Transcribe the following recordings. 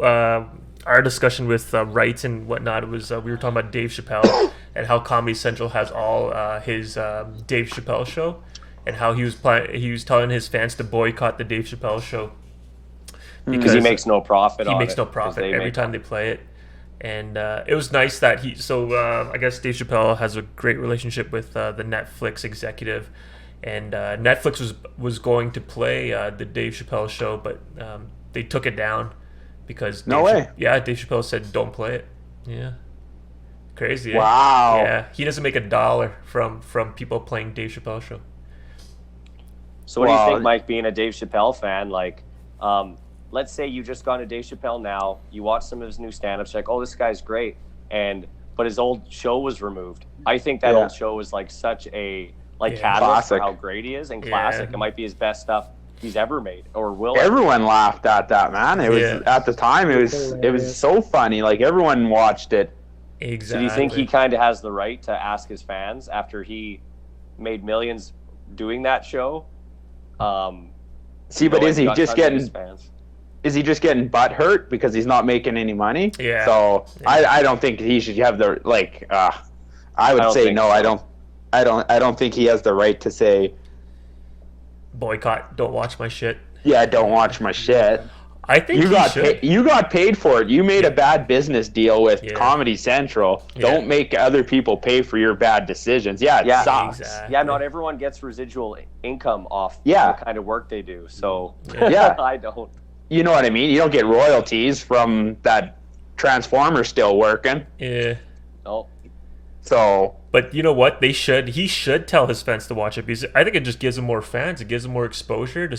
uh, our discussion with rights and whatnot was we were talking about Dave Chappelle and how Comedy Central has all his Dave Chappelle show, and how he was telling his fans to boycott the Dave Chappelle show because he makes no profit. He makes no profit every time they play it. And it was nice that I guess Dave Chappelle has a great relationship with the Netflix executive, and Netflix was going to play the Dave Chappelle show, but they took it down because Dave Chappelle said don't play it. Yeah, crazy. Wow. Yeah, he doesn't make $1 from people playing Dave Chappelle show. So what do you think, Mike? Being a Dave Chappelle fan, like, let's say you just gone to Dave Chappelle now, you watch some of his new stand-ups, like, oh, this guy's great, but his old show was removed. I think that old show was like such a catalyst for how great he is and classic. It might be his best stuff he's ever made or will. Everyone laughed at that, man. It was at the time. It was so funny. Like, everyone watched it. Exactly. So do you think he kind of has the right to ask his fans after he made millions doing that show? But is he just getting butt hurt because he's not making any money? Yeah. So I don't think he should have the I would say no. So. I don't think he has the right to say boycott. Don't watch my shit. Yeah, don't watch my shit. I think you got paid for it. You made a bad business deal with Comedy Central. Don't make other people pay for your bad decisions. It sucks. Exactly. Yeah, not everyone gets residual income off the kind of work they do. So I don't. You know what I mean? You don't get royalties from that transformer still working. Yeah. No. So. But you know what? He should tell his fans to watch it, because I think it just gives him more fans. It gives him more exposure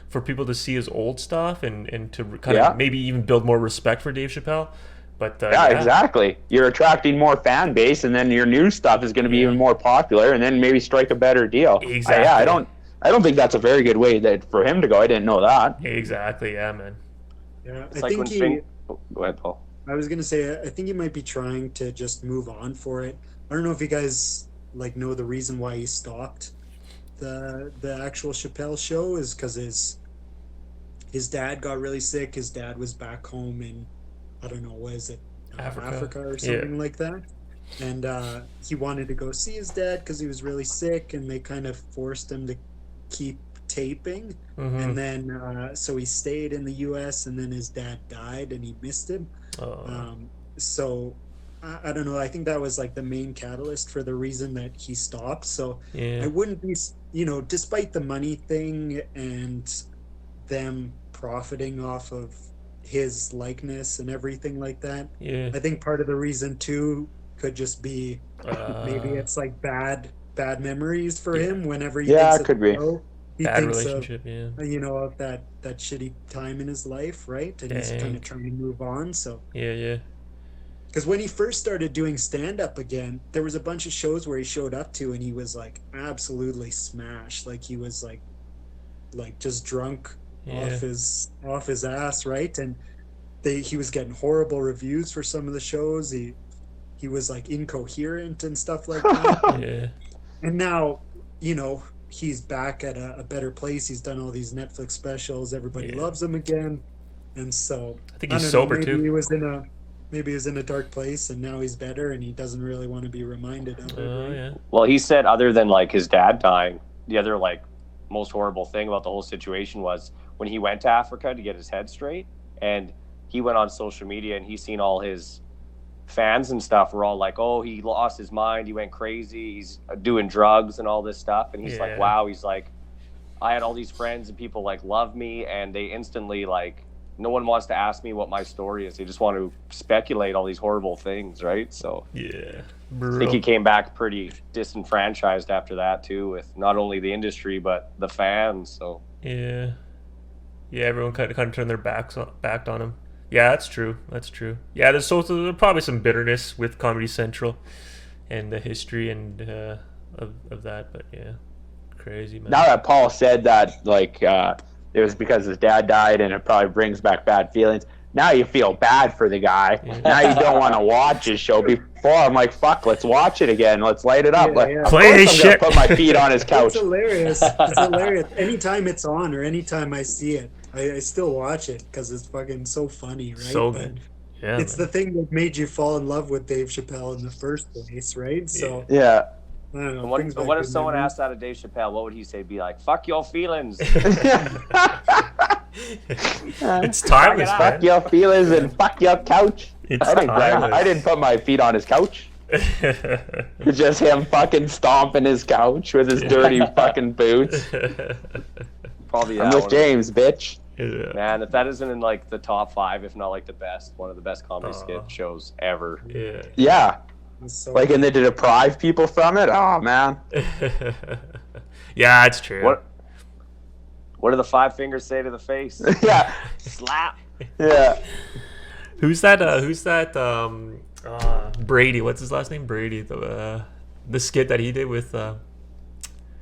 for people to see his old stuff and to kind of maybe even build more respect for Dave Chappelle. But exactly. You're attracting more fan base, and then your new stuff is going to be even more popular, and then maybe strike a better deal. Exactly. I don't think that's a very good way for him to go. I didn't know that. Exactly. Yeah, man. Yeah, it's go ahead, Paul. I was going to say, I think he might be trying to just move on for it. I don't know if you guys know the reason why he stopped the actual Chappelle show is because his dad got really sick. His dad was back home in, I don't know, was it Africa or something like that? And he wanted to go see his dad because he was really sick, and they kind of forced him to keep taping. And then so he stayed in the US, and then his dad died and he missed him. So I don't know. I think that was like the main catalyst for the reason that he stopped. So I wouldn't be, despite the money thing and them profiting off of his likeness and everything like that. Yeah. I think part of the reason too could just be maybe it's like bad memories for him whenever he thinks it could be. He bad thinks relationship, of that shitty time in his life, right? And he's kind of trying to move on. So because when he first started doing stand-up again, there was a bunch of shows where he showed up to and he was like absolutely smashed. Like he was like just drunk off his ass, right? And he was getting horrible reviews for some of the shows. He was like incoherent and stuff like that. And now, he's back at a better place. He's done all these Netflix specials. Everybody loves him again. And so I think he's sober too. Maybe he was in a dark place, and now he's better, and he doesn't really want to be reminded of it. Right? Well, he said other than like his dad dying, the other like most horrible thing about the whole situation was when he went to Africa to get his head straight, and he went on social media and he's seen all his fans and stuff were all like, oh, he lost his mind, he went crazy, he's doing drugs and all this stuff. And he's like, wow, he's like, I had all these friends and people like love me, and they instantly like, no one wants to ask me what my story is. They just want to speculate all these horrible things, right? So I think he came back pretty disenfranchised after that too, with not only the industry but the fans. So everyone kind of turned their back on him. Yeah, that's true. Yeah, there's probably some bitterness with Comedy Central and the history and of that, but crazy, man. Now that Paul said that, like, it was because his dad died and it probably brings back bad feelings, now you feel bad for the guy. Now you don't want to watch his show. Before, I'm like, fuck, let's watch it again. Let's light it up. Play this shit. Put my feet on his couch. It's hilarious. Anytime it's on or anytime I see it, I still watch it because it's fucking so funny, right? So But good. Yeah, it's man. the thing that made you fall in love with Dave Chappelle in the first place, right? So Yeah. I don't know. And It what, brings and back what if good someone memories. asked that of Dave Chappelle? What would he say? Be like, "Fuck your feelings." It's timeless, Fuck man. Fuck your feelings and fuck your couch. It's I timeless. didn't put my feet on his couch. It's just him fucking stomping his couch with his dirty fucking boots. Probably I'm that with one. James, bitch. Yeah. Man, if that isn't in like the top 5, if not like the best, one of the best comedy Aw. skit shows ever. Yeah. Yeah. It's so Like, and they to deprive people from it? Oh, man. Yeah, it's true. What do the 5 fingers say to the face? Yeah. Slap. Yeah. Who's that? Brady. What's his last name? Brady. The skit that he did with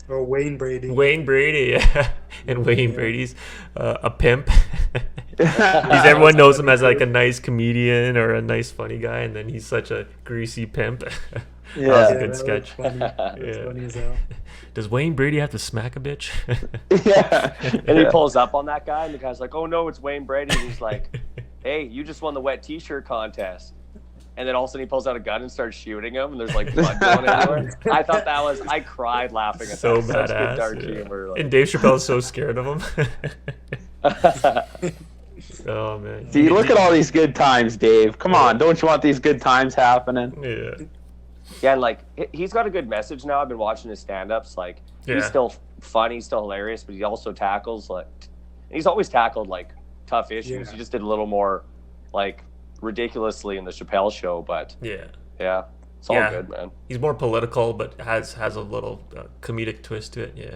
Oh, Wayne Brady. Wayne Brady. Yeah. And Wayne Brady's a pimp. Everyone knows him as like a nice comedian or a nice funny guy, and then he's such a greasy pimp. That was Yeah. a good that sketch. was funny. That's Yeah. funny as hell. Does Wayne Brady have to smack a bitch? Yeah. And he pulls up on that guy, and the guy's like, "Oh no, it's Wayne Brady." And he's like, "Hey, you just won the wet T-shirt contest." And then all of a sudden he pulls out a gun and starts shooting him, and there's like blood going everywhere. I thought that was, I cried laughing at So that. Such good badass. dark Yeah. humor. And Dave Chappelle's so scared of him. Oh man. See, look at all these good times, Dave. Come on, don't you want these good times happening? Yeah. Yeah, and like he's got a good message now. I've been watching his stand-ups. Like Yeah. he's still funny, he's still hilarious, but he also tackles like he's always tackled like tough issues. Yeah. He just did a little more like ridiculously in the Chappelle show, but Yeah. yeah, it's all Yeah. good, man. He's more political, but has a little comedic twist to it. Yeah.